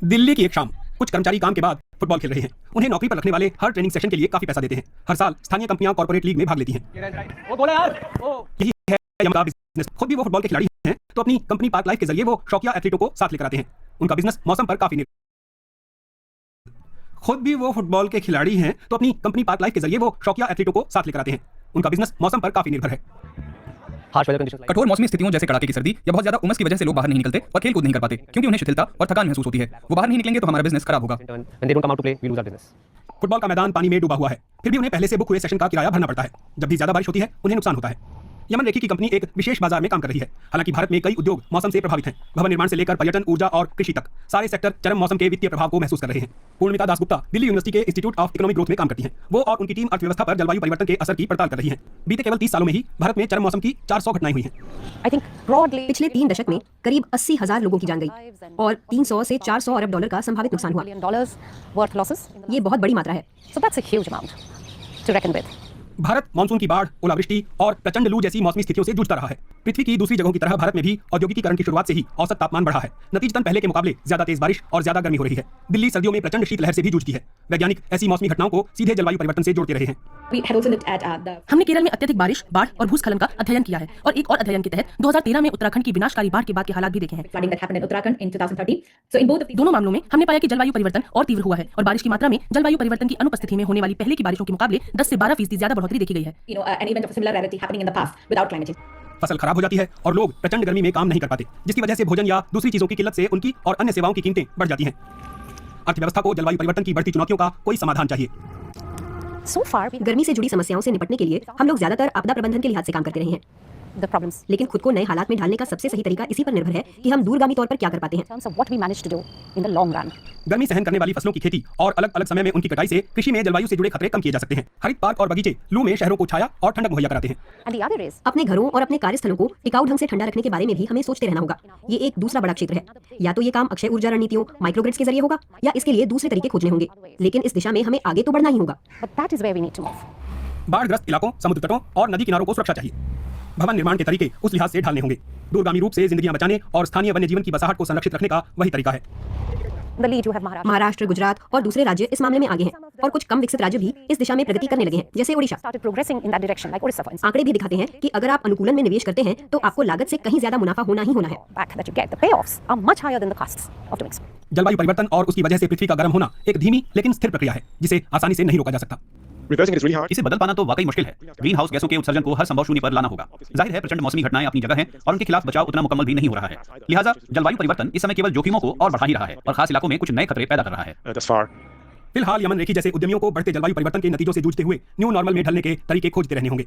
दिल्ली की एक शाम, कुछ कर्मचारी काम के बाद फुटबॉल खेल रहे हैं। उन्हें नौकरी पर रखने वाले हर ट्रेनिंग सेशन के लिए काफी पैसा देते हैं। हर साल स्थानीय कंपनियां कॉर्पोरेट लीग में भाग लेती हैं। यही है यमन का बिजनेस। खुद भी वो फुटबॉल के खिलाड़ी हैं, तो अपनी कंपनी पार्क लाइफ के जरिए वो शौकिया एथलीटों को साथ लेकर आते हैं। उनका बिजनेस मौसम पर काफी खुद भी वो फुटबॉल के खिलाड़ी हैं, तो अपनी कंपनी पार्क लाइफ के जरिए वो शौकिया एथलीटों को साथ लेकर आते हैं। उनका बिजनेस मौसम पर काफी निर्भर है। कठोर मौसमी स्थितियों जैसे कड़ाके की सर्दी या बहुत ज्यादा उमस की वजह से लोग बाहर नहीं निकलते और खेल कूद नहीं कर पाते, क्योंकि उन्हें शिथिलता और थकान महसूस होती है। वो बाहर नहीं निकलेंगे तो हमारा बिजनेस खराब होगा। फुटबॉल का मैदान पानी में डूबा हुआ है, फिर भी उन्हें पहले से बुक हुए सेशन का किराया भरना पड़ता है। जब भी ज्यादा बारिश होती है, उन्हें नुकसान होता है। यमन रेखी की कंपनी एक विशेष बाजार में काम कर रही है। हालांकि भारत में कई उद्योग मौसम से प्रभावित हैं। भवन निर्माण से लेकर पर्यटन, ऊर्जा और कृषि तक सारे सेक्टर चरम मौसम के वित्तीय प्रभाव को महसूस कर रहे हैं। पूर्णिका दासगुप्ता दिल्ली यूनिवर्सिटी के इंस्टीट्यूट ऑफ इकोनॉमिक ग्रोथ में काम करती हैं। वो और उनकी टीम अर्थव्यवस्था पर जलवायु परिवर्तन के असर की पड़ताल कर रही है। बीते केवल 30 सालों में ही भारत में चरम मौसम की 400 घटनाएं हुई हैं। पिछले 3 दशक में करीब 80,000 लोगों की जान गई और 300 से 400 अरब डॉलर का संभावित नुकसान हुआ। ये बहुत बड़ी मात्रा है। भारत मानसून की बाढ़, ओलावृष्टि और प्रचंड लू जैसी मौसमी स्थितियों से जूझता रहा है। पृथ्वी की दूसरी जगहों की तरह भारत में भी औद्योगिकीकरण की शुरुआत से ही औसत तापमान बढ़ा है। नतीजतन पहले के मुकाबले ज्यादा तेज बारिश और ज्यादा गर्मी हो रही है। दिल्ली सर्दियों में प्रचंड शीतलहर से भी जूझती है। वैज्ञानिक ऐसी मौसमी घटनाओं को सीधे जलवायु परिवर्तन से जोड़ते रहे हैं। हमने केरल में अत्यधिक बारिश, बाढ़ और भूस्खलन का अध्ययन किया है और एक और अध्ययन के तहत 2013 में उत्तराखंड की विनाशकारी बाढ़ के बाद के हालात भी देखे हैं। दोनों मामलों में हमने पाया कि जलवायु परिवर्तन और तीव्र हुआ है और बारिश की मात्रा में जलवायु परिवर्तन की अनुपस्थिति में होने वाली पहले की बारिशों के मुकाबले 10 से 12% ज्यादा बढ़ोतरी देखी गई है। फसल खराब हो जाती है और लोग प्रचंड गर्मी में काम नहीं कर पाते, जिसकी वजह से भोजन या दूसरी चीजों की किल्लत से उनकी और अन्य सेवाओं की कीमतें बढ़ जाती हैं। अर्थव्यवस्था को जलवायु परिवर्तन की बढ़ती चुनौतियों का कोई समाधान चाहिए। गर्मी से जुड़ी समस्याओं से निपटने के लिए हम लोग ज्यादातर आपदा प्रबंधन के लिहाज से काम करते रहे हैं। लेकिन खुद को नए हालात में ढालने का सबसे सही तरीका इसी पर निर्भर है कि हम दूरगामी तौर पर क्या कर पाते हैं। गर्मी सहन करने वाली फसलों की खेती और अलग अलग समय में उनकी कटाई से कृषि में जलवायु से जुड़े खतरे कम किए जा सकते हैं। हरित पार्क और बगीचे लू में शहरों को छाया और ठंडक मुहैया कराते हैं। अपने घरों और अपने कार्यस्थलों को टिकाऊ ढंग से ठंडा रखने के बारे में भी हमें सोचते रहना होगा। ये एक दूसरा बड़ा क्षेत्र है। या तो ये काम अक्षय ऊर्जा रणनीतियों, माइक्रोग्रिड्स के जरिए होगा, या इसके लिए दूसरे तरीके खोजने होंगे। लेकिन इस दिशा में हमें आगे तो बढ़ना ही होगा। बाढ़ग्रस्त इलाकों, समुद्र तटों और नदी किनारों को सुरक्षा चाहिए। भवन निर्माण के तरीके उस लिहाज से ढालने होंगे। दूरगामी रूप से जिंदगियां बचाने और स्थानीय वन्य जीवन की बसाहट को संरक्षित रखने का वही तरीका है। महाराष्ट्र, गुजरात और दूसरे राज्य इस मामले में आगे हैं और कुछ कम विकसित राज्य भी इस दिशा में प्रगति करने लगे हैं, जैसे ओडिशा। आंकड़े भी दिखाते हैं कि अगर आप अनुकूलन में निवेश करते हैं तो आपको लागत से कहीं ज्यादा मुनाफा होना ही होना है। जलवायु परिवर्तन और उसकी वजह से पृथ्वी का गर्म होना एक धीमी लेकिन स्थिर प्रक्रिया है, जिसे आसानी से नहीं रोका जा सकता। इसे बदल पाना तो वाकई मुश्किल है। ग्रीन हाउस गैसों के उत्सर्जन को हर संभव शून्य पर लाना होगा। जाहिर है प्रचंड मौसमी घटनाएं अपनी जगह हैं और उनके खिलाफ बचाव उतना मुकम्मल भी नहीं हो रहा है। लिहाजा जलवायु परिवर्तन इस समय केवल जोखिमों को और बढ़ा ही रहा है और खास इलाकों में कुछ नए खतरे पैदा कर रहा है। फिलहाल यमन रेखी जैसे उद्यमियों को बढ़ते जलवायु परिवर्तन के नतीजों से जूझते हुए न्यू नॉर्मल में ढलने के तरीके खोजते रहने होंगे।